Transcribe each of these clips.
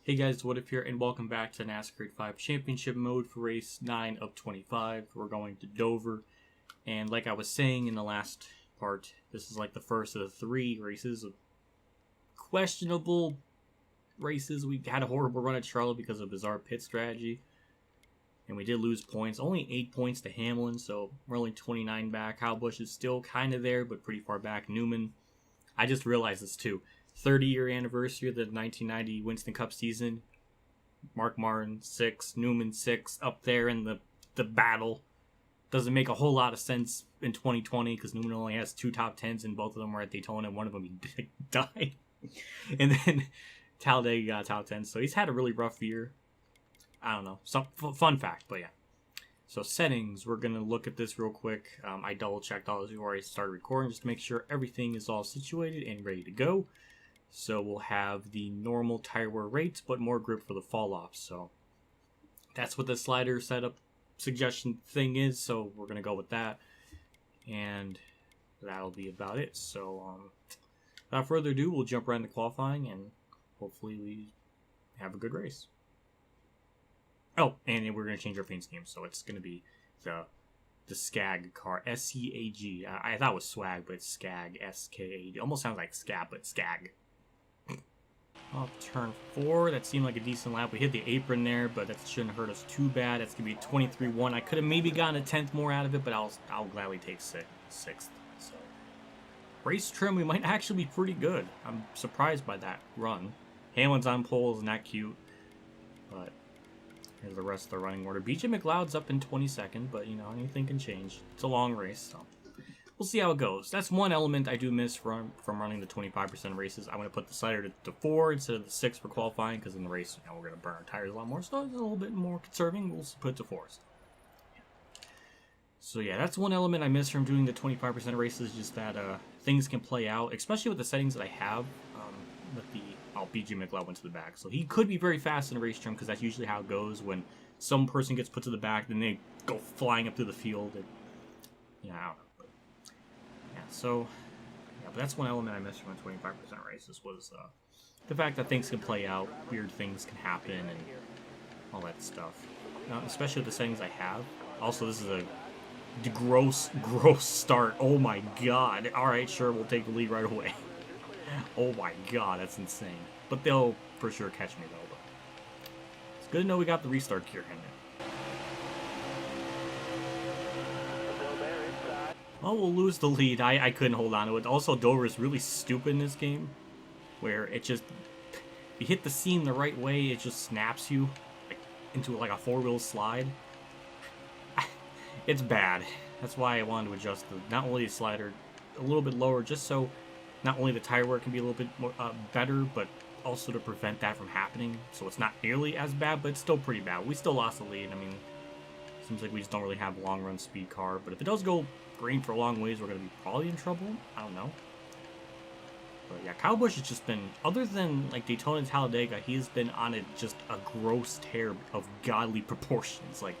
Hey guys, what if here, and welcome back to NASCAR 5 Championship Mode for race 9 of 25. We're going to Dover, and like I was saying in the last part, this is like the first of the 3 races of questionable races. We had a horrible run at Charlotte because of bizarre pit strategy, and we did lose points. Only 8 points to Hamlin, so we're only 29 back. Kyle Busch is still kind of there, but pretty far back. Newman, I just realized this too. 30-year anniversary of the 1990 Winston Cup season. Mark Martin 6, Newman 6, up there in the battle. Doesn't make a whole lot of sense in 2020 because Newman only has 2 top 10s and both of them were at Daytona and one of them he died. And then Talladega got top 10, so he's had a really rough year. I don't know, some fun fact, but yeah. So settings, we're going to look at this real quick. I double checked all this before I started recording just to make sure everything is all situated and ready to go. So we'll have the normal tire wear rates, but more grip for the fall off. So that's what the slider setup suggestion thing is. So we're going to go with that. And that'll be about it. So without further ado, we'll jump right into qualifying and hopefully we have a good race. Oh, and we're going to change our paint scheme. So it's going to be the SCAG car. S-C-A-G. I thought it was swag, but it's SCAG. S-K-A-G. Almost sounds like scab, but SCAG. Off turn 4, that seemed like a decent lap. We hit the apron there, but that shouldn't hurt us too bad. That's going to be 23-1. I could have maybe gotten a 10th more out of it, but I'll gladly take 6th. So race trim, we might actually be pretty good. I'm surprised by that run. Hamlin's on pole, isn't that cute? But here's the rest of the running order. BJ McLeod's up in 22nd, but you know, anything can change. It's a long race, so we'll see how it goes. That's one element I do miss from running the 25% races. I'm going to put the slider to 4 instead of the 6 for qualifying, because in the race, you know, we're going to burn our tires a lot more. So it's a little bit more conserving. We'll put it to 4. So yeah, that's one element I miss from doing the 25% races, just that things can play out, especially with the settings that I have. BG McLeod went to the back, so he could be very fast in a race trim, because that's usually how it goes when some person gets put to the back, then they go flying up through the field. And, you know, I don't know. So, yeah, but that's one element I missed from the 25% races was the fact that things can play out, weird things can happen, and all that stuff. Especially with the settings I have. Also, this is a gross start. Oh my god. Alright, sure, we'll take the lead right away. Oh my god, that's insane. But they'll for sure catch me, though. But it's good to know we got the restart gear in there. Well, we'll lose the lead. I couldn't hold on to it. Also, Dover is really stupid in this game, where it just, if you hit the seam the right way, it just snaps you into like a 4-wheel slide. It's bad. That's why I wanted to adjust not only the slider a little bit lower, just so not only the tire wear can be a little bit more better, but also to prevent that from happening. So it's not nearly as bad, but it's still pretty bad. We still lost the lead. I mean, seems like we just don't really have a long-run speed car. But if it does go green for a long ways, we're going to be probably in trouble. I don't know. But yeah, Kyle Busch has just been, other than like Daytona and Talladega, he's been on just a gross tear of godly proportions. Like,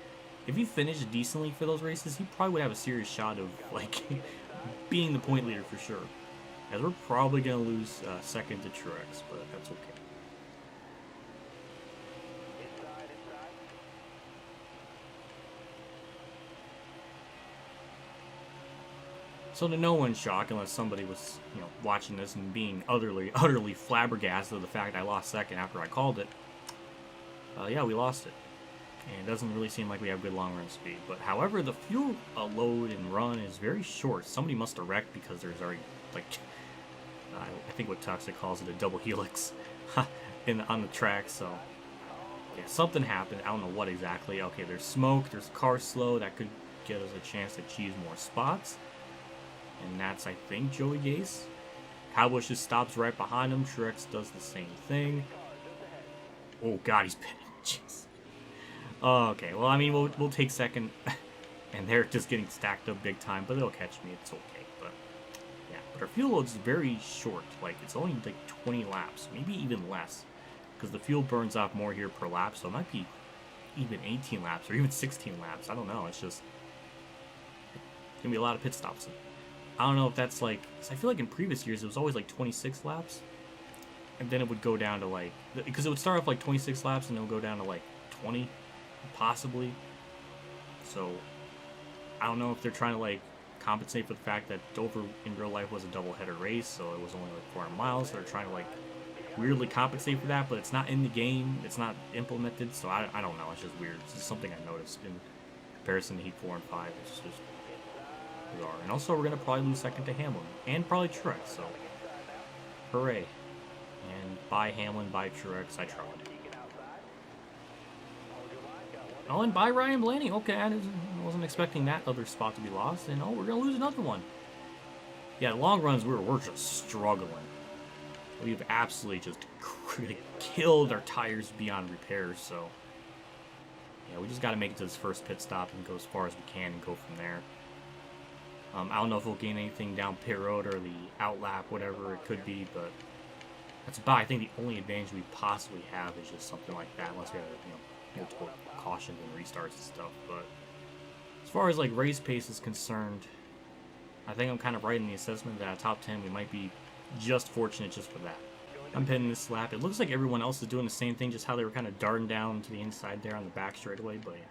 if he finished decently for those races, he probably would have a serious shot of like being the point leader for sure. As we're probably going to lose second to Truex, but that's okay. So to no one's shock, unless somebody was, you know, watching this and being utterly flabbergasted of the fact I lost second after I called it, yeah, we lost it. And it doesn't really seem like we have good long-run speed. But however, the fuel load and run is very short. Somebody must have wrecked because there's already, like, I think what Toxic calls it a double helix on the track. So yeah, something happened. I don't know what exactly. Okay, there's smoke. There's car slow. That could get us a chance to achieve more spots. And that's, I think, Joey Gase. Kyle Busch just stops right behind him. Truex does the same thing. Oh, God, he's pinning. Jeez. Okay, well, I mean, we'll take second. And they're just getting stacked up big time. But they'll catch me. It's okay. But, yeah. But our fuel load's very short. Like, it's only, like, 20 laps. Maybe even less. Because the fuel burns off more here per lap. So it might be even 18 laps. Or even 16 laps. I don't know. It's just, it's going to be a lot of pit stops. I don't know if that's like, I feel like in previous years it was always like 26 laps. and then it would go down to like, because it would start off like 26 laps and it would go down to like 20, possibly. So I don't know if they're trying to like compensate for the fact that Dover in real life was a doubleheader race, so it was only like 400 miles. So they're trying to like weirdly compensate for that, but it's not in the game. It's not implemented, so I don't know. It's just weird. It's just something I noticed in comparison to Heat 4 and 5. It's just bizarre. And also, we're gonna probably lose second to Hamlin and probably Truex. So hooray! And bye Hamlin, bye Truex. I tried. Oh, and bye Ryan Blaney. Okay, I wasn't expecting that other spot to be lost. And oh, we're gonna lose another one. Yeah, long runs we're just struggling. We've absolutely just killed our tires beyond repair. So yeah, we just got to make it to this first pit stop and go as far as we can and go from there. I don't know if we'll gain anything down pit road or the outlap, whatever it could be, but that's about, I think, the only advantage we possibly have is just something like that, unless we have, multiple cautions and restarts and stuff. But as far as like race pace is concerned, I think I'm kind of right in the assessment that top 10 we might be just fortunate just for that. I'm pitting this lap. It looks like everyone else is doing the same thing, just how they were kind of darting down to the inside there on the back straightaway. But yeah,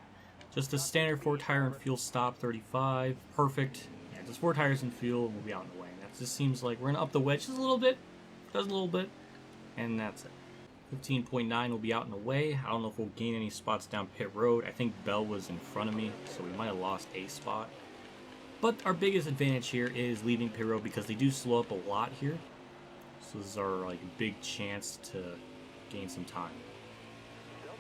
just a standard 4-tire and fuel stop, 35, perfect. Yeah, just 4 tires and fuel, and we'll be out in the way. And that just seems like we're gonna up the wedge just a little bit, and that's it. 15.9 will be out in the way. I don't know if we'll gain any spots down pit road. I think Bell was in front of me, so we might have lost a spot. But our biggest advantage here is leaving pit road because they do slow up a lot here. So this is our like big chance to gain some time.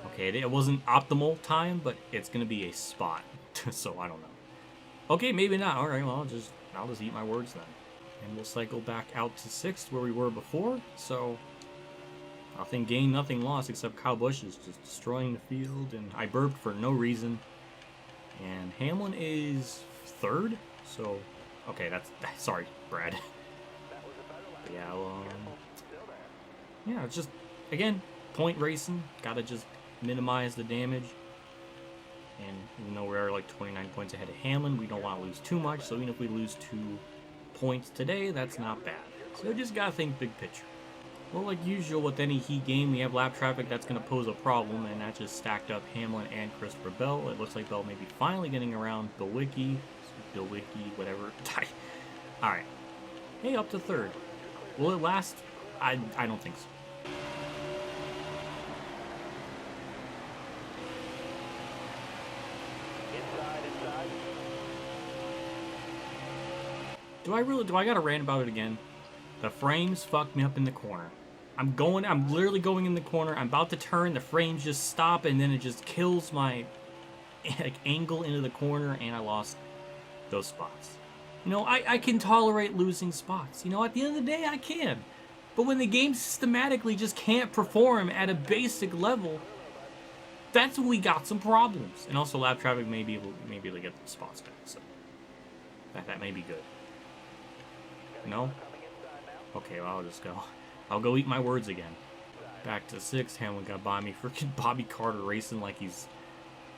Okay, it wasn't optimal time, but it's gonna be a spot. So I don't know. Okay, maybe not. All right, well I'll just eat my words then, and we'll cycle back out to 6th where we were before. So nothing gained, nothing lost, except Kyle Busch is just destroying the field, and I burped for no reason. And Hamlin is 3rd. So okay, that's sorry, Brad. Yeah, well, yeah, it's just, again, point racing. Gotta just minimize the damage. And even though we're like 29 points ahead of Hamlin, we don't want to lose too much. So even if we lose 2 points today, that's not bad. So you just gotta think big picture. Well, like usual with any heat game, we have lap traffic that's going to pose a problem, and that just stacked up Hamlin and Christopher Bell. It looks like Bell may be finally getting around Bill Wiki, whatever. Alright. Hey, up to 3rd. Will it last? I don't think so. Do I gotta rant about it again? The frames fucked me up in the corner. I'm literally going in the corner, I'm about to turn, the frames just stop, and then it just kills my angle into the corner, and I lost those spots. I can tolerate losing spots. At the end of the day, I can. But when the game systematically just can't perform at a basic level, that's when we got some problems. And also, lap traffic may be able to get the spots back. So that may be good. No? Okay, well, I'll go eat my words again. Back to 6th. Hamlin got by me. Freaking Bobby Carter racing like he's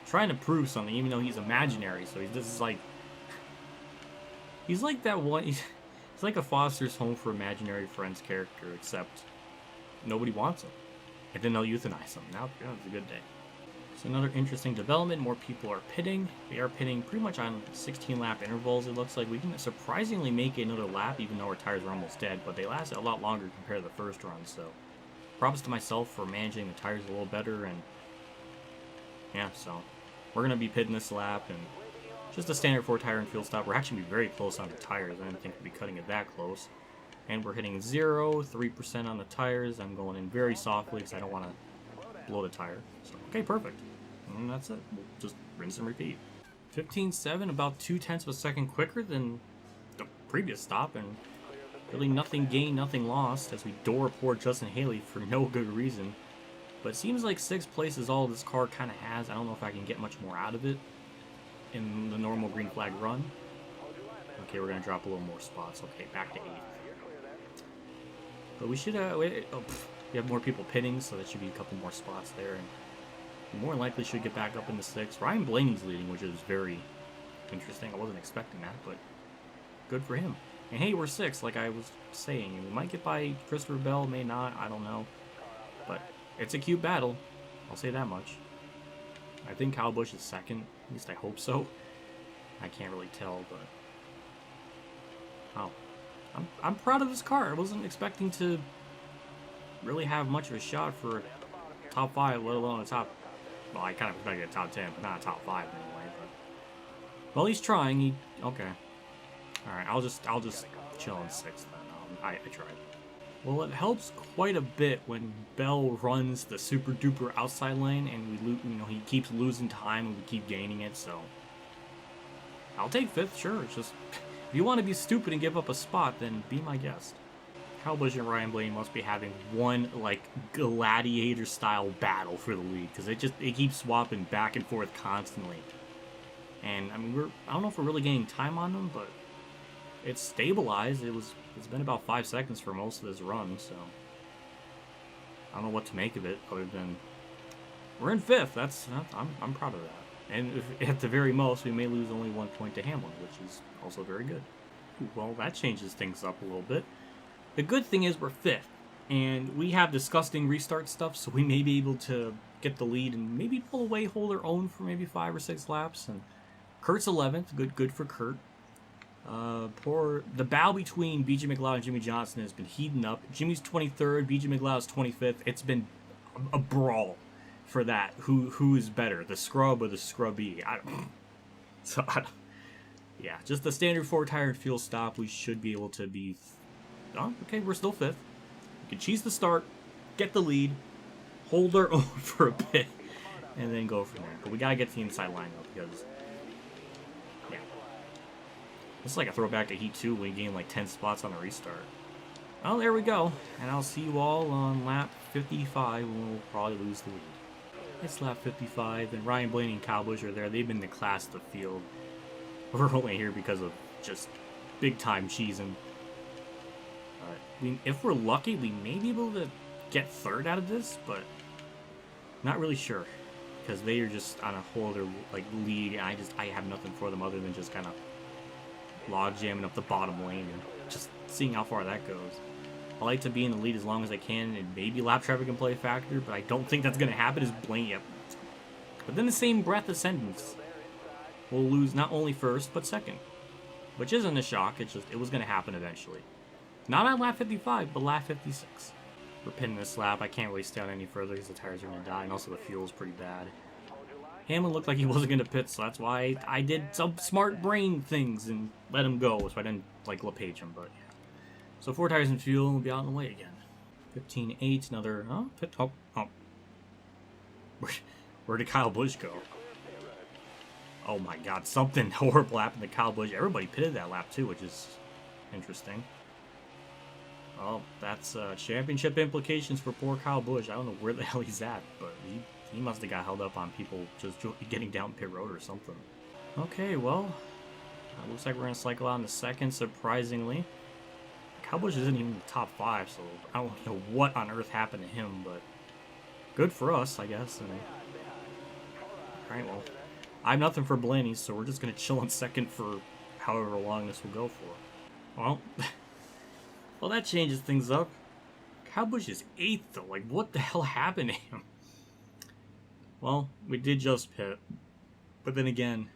trying to prove something, even though he's imaginary. So he's like that one. He's like a Foster's Home for Imaginary Friends character, except nobody wants him, and then they'll euthanize him. Now it's a good day. So another interesting development: more people are pitting. They are pitting pretty much on 16-lap intervals. It looks like we can surprisingly make another lap, even though our tires are almost dead. But they lasted a lot longer compared to the first run. So props to myself for managing the tires a little better. And yeah, so we're gonna be pitting this lap and. Just a standard 4-tire and fuel stop. We're actually very close on the tires. I didn't think we'd be cutting it that close. And we're hitting 3% on the tires. I'm going in very softly because I don't want to blow the tire. So, okay, perfect. And that's it. We'll just rinse and repeat. 15.7, about 0.2 of a second quicker than the previous stop. And really nothing gained, nothing lost as we door report Justin Haley for no good reason. But it seems like 6th place is all this car kind of has. I don't know if I can get much more out of it in the normal green flag run. Okay, we're gonna drop a little more spots. Okay, back to 8th. But we should we have more people pitting, so that should be a couple more spots there, and we more likely should get back up into 6th. Ryan Blaney's leading, which is very interesting. I wasn't expecting that, but good for him. And hey, we're 6th, like I was saying. And we might get by Christopher Bell, may not, I don't know. But it's a cute battle. I'll say that much. I think Kyle Busch is 2nd. At least I hope so. I can't really tell, but... Oh. I'm proud of this car. I wasn't expecting to really have much of a shot for a top 5, let alone a top... Well, I kind of expected a top 10, but not a top 5 anyway. But... Well, he's trying. Okay. Alright, I'll just chill in 6th then. I tried. Well, it helps quite a bit when Bell runs the super duper outside lane and he keeps losing time and we keep gaining it, so I'll take 5th, sure. It's just if you want to be stupid and give up a spot, then be my guest. Kyle Busch and Ryan Blaney must be having one like gladiator style battle for the lead because it keeps swapping back and forth constantly. And I mean I don't know if we're really getting time on them, but it's stabilized. It's been about 5 seconds for most of this run, so I don't know what to make of it other than we're in 5th. I'm proud of that. And if, at the very most, we may lose only 1 point to Hamlin, which is also very good. Well, that changes things up a little bit. The good thing is we're 5th, and we have disgusting restart stuff, so we may be able to get the lead and maybe pull away, hold our own for maybe 5 or 6 laps. And Kurt's 11th. Good for Kurt. The battle between B.J. McLeod and Jimmy Johnson has been heating up. Jimmy's 23rd, B.J. McLeod's 25th. It's been a brawl for that. Who is better, the scrub or the scrubby? Yeah, just the standard 4-tire and fuel stop. We should be able to be. Oh, okay, we're still 5th. We can cheese the start, get the lead, hold our own for a bit, and then go from there. But we gotta get to the inside lineup because. It's like a throwback to Heat 2 when we gained like 10 spots on the restart. Well, there we go. And I'll see you all on lap 55 when we'll probably lose the lead. It's lap 55, and Ryan Blaney and Kyle Busch are there. They've been the class of the field. We're only here because of just big-time cheesing. If we're lucky, we may be able to get 3rd out of this, but not really sure. Because they are just on a whole other like league, and I have nothing for them other than just kind of log jamming up the bottom lane and just seeing how far that goes. I like to be in the lead as long as I can, and maybe lap traffic can play a factor, but I don't think that's going to happen. Is Blaney up? But then the same breath of sentence, we'll lose not only 1st but 2nd, which isn't a shock. It was going to happen eventually. Not on lap 55, but lap 56. We're pinning this lap. I can't really stay on any further because the tires are going to die, and also the fuel's pretty bad. Hamlin looked like he wasn't going to pit, so that's why I did some smart brain things and let him go, so I didn't, like, LePage him, but yeah. So 4 tires and fuel, and we'll be out in the way again. 15-8, another, pit, where did Kyle Busch go? Oh my god, something horrible happened to Kyle Busch. Everybody pitted that lap, too, which is interesting. Well, that's championship implications for poor Kyle Busch. I don't know where the hell he's at, but he must have got held up on people just getting down pit road or something. Okay, well, looks like we're going to cycle out in the 2nd, surprisingly. Kyle Busch isn't even in the top 5, so I don't know what on earth happened to him, but good for us, I guess. Alright, well, I have nothing for Blaney, so we're just going to chill in 2nd for however long this will go for. Well, well, that changes things up. Kyle Busch is 8th, though. Like, what the hell happened to him? Well, we did just pit. But then again,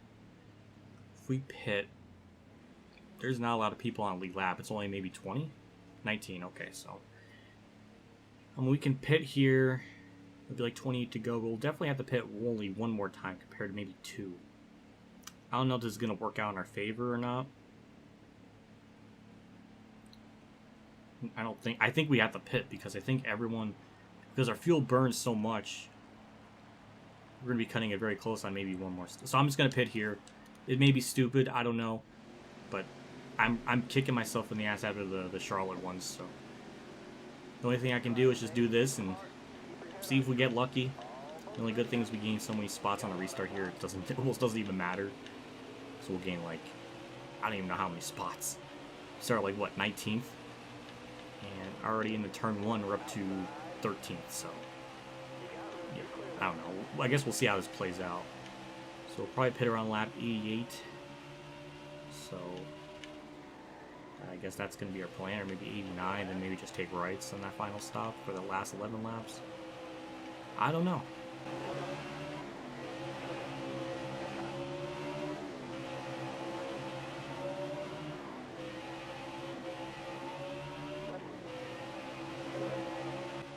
if we pit, there's not a lot of people on lead lap. It's only maybe 20? 19, okay, so. We can pit here. It'll be like 28 to go. We'll definitely have to pit only 1 more time compared to maybe 2. I don't know if this is going to work out in our favor or not. I think we have to pit because I think because our fuel burns so much, we're going to be cutting it very close on maybe 1 more. So I'm just going to pit here. It may be stupid, I don't know, but I'm kicking myself in the ass after the Charlotte ones, so the only thing I can do is just do this and see if we get lucky. The only good thing is we gain so many spots on the restart here, it almost doesn't even matter. So we'll gain like, I don't even know how many spots. Start like what, 19th? And already in the turn 1, we're up to 13th, so yeah, I don't know. I guess we'll see how this plays out. So we'll probably pit around lap 88. So I guess that's going to be our plan, or maybe 89, then maybe just take rights on that final stop for the last 11 laps. I don't know.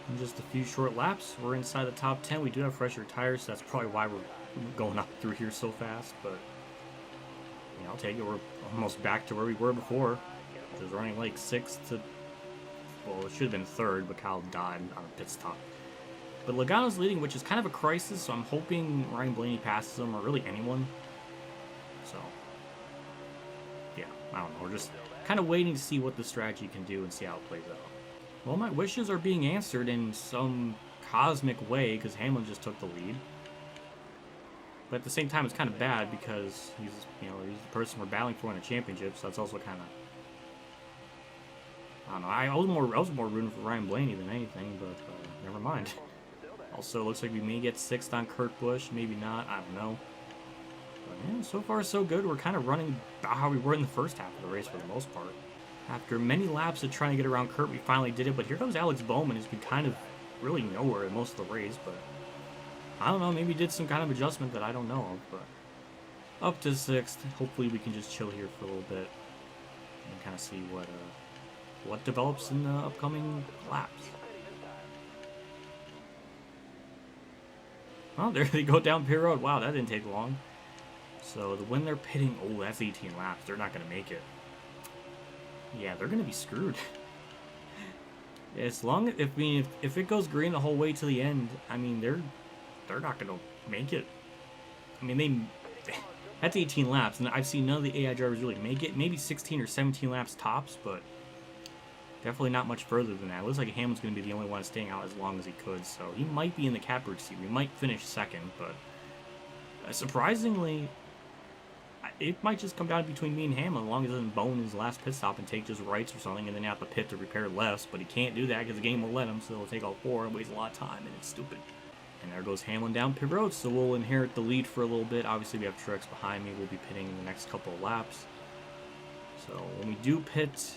In just a few short laps, we're inside the top 10. We do have fresher tires, so that's probably why we're going up through here so fast, but you know, I'll take it. We're almost back to where we were before, which was running like 6th to, well, it should have been 3rd, but Kyle died on a pit stop. But Logano's leading, which is kind of a crisis, so I'm hoping Ryan Blaney passes him, or really anyone. So, yeah, I don't know. We're just kind of waiting to see what the strategy can do and see how it plays out. Well, my wishes are being answered in some cosmic way, because Hamlin just took the lead. But at the same time, it's kind of bad because he's the person we're battling for in a championship, so that's also kind of, I don't know. I was more rooting for Ryan Blaney than anything, but never mind. Also, looks like we may get 6th on Kurt Busch, maybe not, I don't know. But yeah, so far so good. We're kind of running about how we were in the first half of the race for the most part. After many laps of trying to get around Kurt, we finally did it, but here comes Alex Bowman, who's been kind of really nowhere in most of the race, but I don't know, maybe did some kind of adjustment that I don't know of, but up to 6th. Hopefully we can just chill here for a little bit and kind of see what develops in the upcoming laps. Oh, there they go down pit road. Wow, that didn't take long. So when they're pitting, oh, that's 18 laps. They're not going to make it. Yeah, they're going to be screwed. As long as, if it goes green the whole way to the end, I mean, they're not going to make it. I mean, that's 18 laps, and I've seen none of the AI drivers really make it. Maybe 16 or 17 laps tops, but definitely not much further than that. It looks like Hamlin's going to be the only one staying out as long as he could, so he might be in the catbird seat. We might finish 2nd, but surprisingly, it might just come down between me and Hamlin, as long as he doesn't bone his last pit stop and take just rights or something, and then have to pit to repair lefts, but he can't do that because the game will let him, so he'll take all 4 and waste a lot of time, and it's stupid. And there goes Hamlin down pit road, so we'll inherit the lead for a little bit. Obviously, we have Truex behind me. We'll be pitting in the next couple of laps. So when we do pit,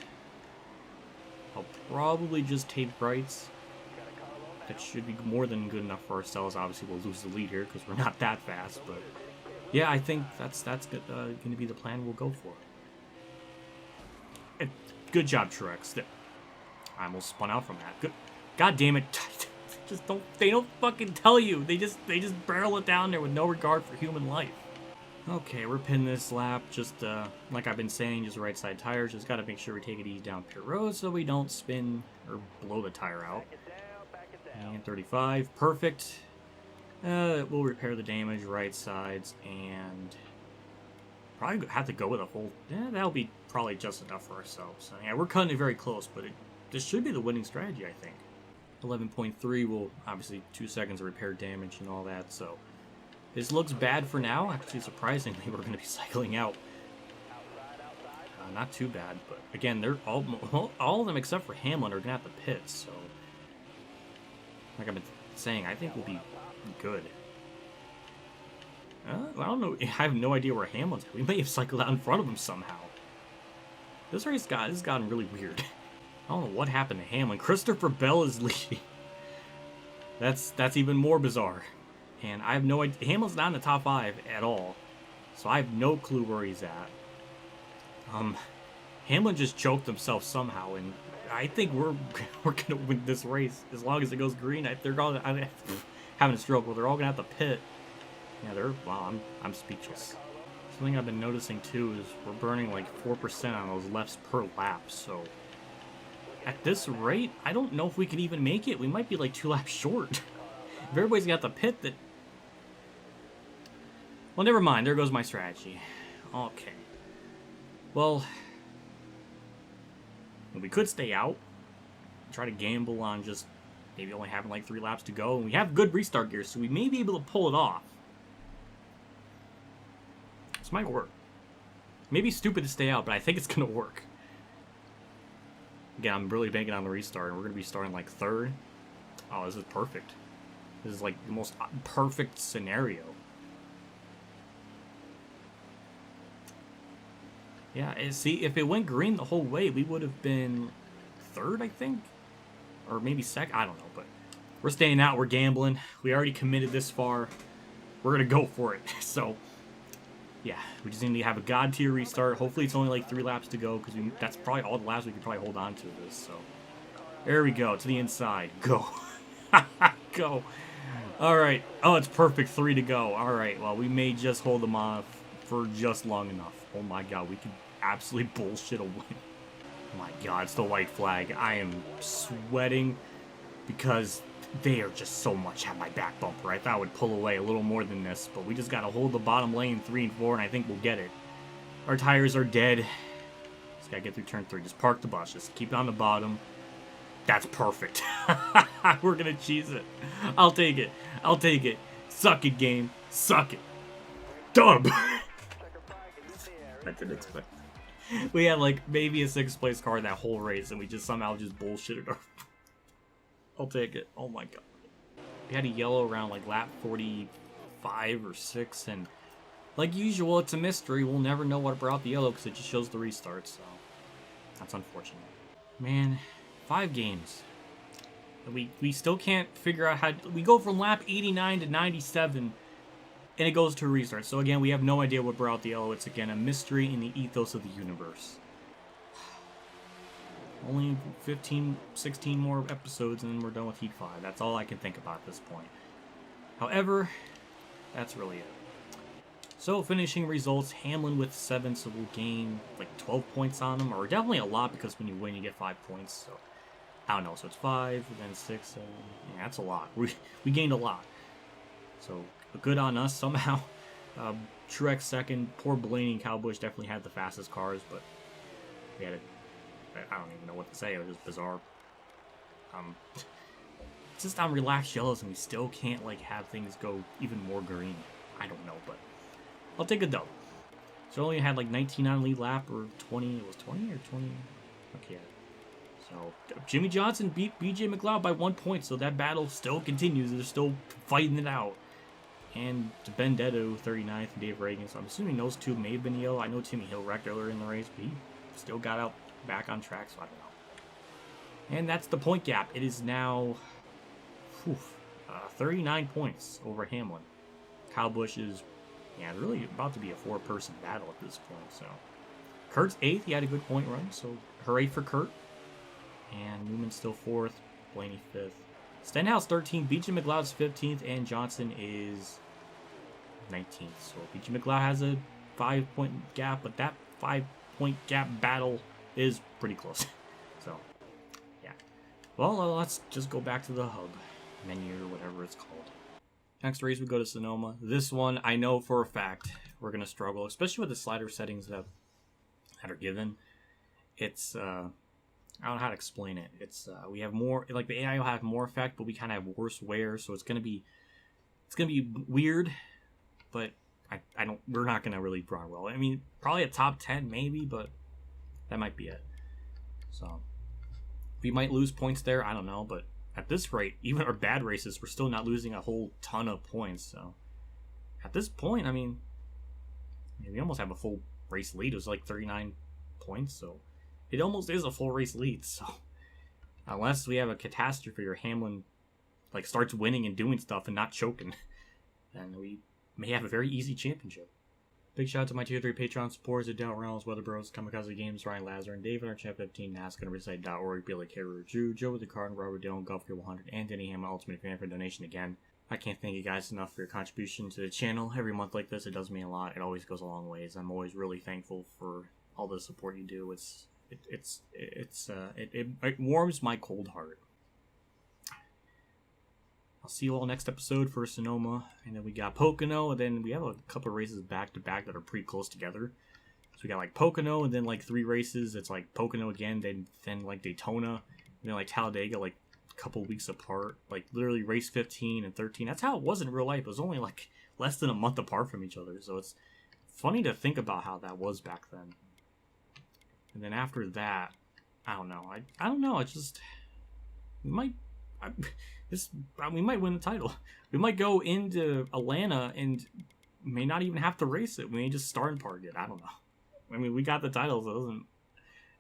I'll probably just tape rights. That should be more than good enough for ourselves. Obviously, we'll lose the lead here because we're not that fast, but yeah, I think that's going to be the plan we'll go for. And good job, Truex. I almost spun out from that. Good. God damn it. They don't fucking tell you. They just barrel it down there with no regard for human life. Okay, we're pinning this lap. Just like I've been saying, just right side tires. Just got to make sure we take it easy down pit road so we don't spin or blow the tire out. And 35, perfect. We'll repair the damage right sides and probably have to go with a full. Yeah, that'll be probably just enough for ourselves. So, yeah, we're cutting it very close, but this should be the winning strategy, I think. 11.3 will obviously 2 seconds of repair damage and all that. So this looks bad for now. Actually, surprisingly, we're going to be cycling out. Not too bad, but again, they're all of them except for Hamlin are going to have to pit. So, like I've been saying, I think we'll be good. I don't know. I have no idea where Hamlin's at. We may have cycled out in front of him somehow. This race has gotten really weird. I don't know what happened to Hamlin. Christopher Bell is leading. That's even more bizarre. And I have no idea. Hamlin's not in the top 5 at all. So I have no clue where he's at. Hamlin just choked himself somehow, and I think we're gonna win this race as long as it goes green. They're all having a stroke. Well, they're all gonna have to pit. Yeah, wow. I'm speechless. Something I've been noticing too is we're burning like 4% on those lefts per lap. So at this rate, I don't know if we can even make it. We might be like 2 laps short. If everybody's got the pit, that. Well, never mind. There goes my strategy. Okay. Well, we could stay out, try to gamble on just maybe only having like 3 laps to go, and we have good restart gear, so we may be able to pull it off. This might work. Maybe stupid to stay out, but I think it's gonna work. Again, I'm really banking on the restart, and we're gonna be starting like 3rd. Oh, this is perfect. This is like the most perfect scenario. Yeah, see, if it went green the whole way, we would have been third, I think? Or maybe second? I don't know, but we're staying out. We're gambling. We already committed this far. We're going to go for it. So, yeah, we just need to have a god tier restart. Hopefully it's only like 3 laps to go, because that's probably all the laps we can probably hold on to this. So, there we go. To the inside. Go. Go. All right. Oh, it's perfect. 3 to go. All right. Well, we may just hold them off for just long enough. Oh, my God. We could absolutely bullshit a win. Oh, my God. It's the white flag. I am sweating because they are just so much at my back bumper. I thought I would pull away a little more than this, but we just got to hold the bottom lane 3 and 4, and I think we'll get it. Our tires are dead. Just got to get through turn 3. Just park the bus. Just keep it on the bottom. That's perfect. We're going to cheese it. I'll take it. I'll take it. Suck it, game. Suck it. Dub. I didn't expect. We had like maybe a 6th place car in that whole race, and we just somehow just bullshitted our... I'll take it. Oh my God. We had a yellow around like lap 45 or 6, and like usual, it's a mystery. We'll never know what brought the yellow because it just shows the restart, so that's unfortunate. Man, 5 games. We still can't figure out how... We go from lap 89 to 97, and it goes to a restart. So again, we have no idea what brought the yellow. It's again a mystery in the ethos of the universe. Only 15, 16 more episodes and we're done with Heat 5. That's all I can think about at this point. However, that's really it. So, finishing results, Hamlin with 7, so we'll gain like 12 points on him. Or definitely a lot, because when you win, you get 5 points. So, I don't know. So, it's 5, then 6, 7. Yeah, that's a lot. We gained a lot. So, good on us somehow. Truex second. Poor Blaney and Kyle Busch definitely had the fastest cars, but we had it. I don't even know what to say. It was just bizarre. It's just on relaxed yellows, and we still can't like have things go even more green. I don't know, but I'll take a dub. So only had like 19 on lead lap, or 20. It was 20 or 20. Okay. So Jimmy Johnson beat BJ McLeod by 1 point. So that battle still continues. They're still fighting it out. And Benedetto 39th and Dave Reagan. So I'm assuming those two may have been yellow. I know Timmy Hill wrecked earlier in the race, but he still got out back on track, so I don't know. And that's the point gap. It is now 39 points over Hamlin. Kyle Busch is, really about to be a 4-person battle at this point. So Kurt's 8th. He had a good point run, so hooray for Kurt. And Newman's still 4th. Blaney 5th. Stenhouse 13th. BJ McLeod's 15th, and Johnson is 19th. So BJ McLeod has a 5-point gap, but that 5-point gap battle is pretty close. So, yeah. Well, let's just go back to the hub menu or whatever it's called. Next race, we go to Sonoma. This one, I know for a fact we're going to struggle, especially with the slider settings that are given. It's, I don't know how to explain it. It's, we have more, like the AI will have more effect, but we kind of have worse wear, so it's going to be weird, but we're not going to really run well. I mean, probably a top 10 maybe, but that might be it. So, we might lose points there. I don't know. But at this rate, even our bad races, we're still not losing a whole ton of points. So, at this point, I mean, we almost have a full race lead. It was like 39 points. So, it almost is a full race lead. So, unless we have a catastrophe or Hamlin like starts winning and doing stuff and not choking, then we may have a very easy championship. Big shout out to my tier 3 Patreon supporters at Reynolds, Weather Bros, Kamikazegames, Ronnie Lazzarine, David, our Champ 15, NASCAR, Recite.org, Billy Carrier, Drew, Joe with the Carten, Robert Dillon, Golfgear 100, and DennyHamlinUltimateFan for donation again. I can't thank you guys enough for your contribution to the channel. Every month like this, it does mean a lot. It always goes a long ways. I'm always really thankful for all the support you do. It warms my cold heart. I'll see you all next episode for Sonoma, and then we got Pocono, and then we have a couple of races back to back that are pretty close together. So we got like Pocono, and then like 3 races. It's like Pocono again, then like Daytona, and then like Talladega, like a couple weeks apart. Like literally race 15 and 13. That's how it was in real life. It was only like less than a month apart from each other. So it's funny to think about how that was back then. And then after that, I don't know. I don't know. It's just we might win the title. We might go into Atlanta and may not even have to race it. We may just start and park it. I don't know. I mean, we got the titles. It doesn't.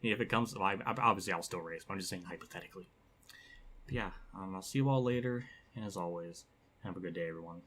If it comes, obviously I'll still race. But I'm just saying hypothetically. But yeah, I'll see you all later. And as always, have a good day, everyone.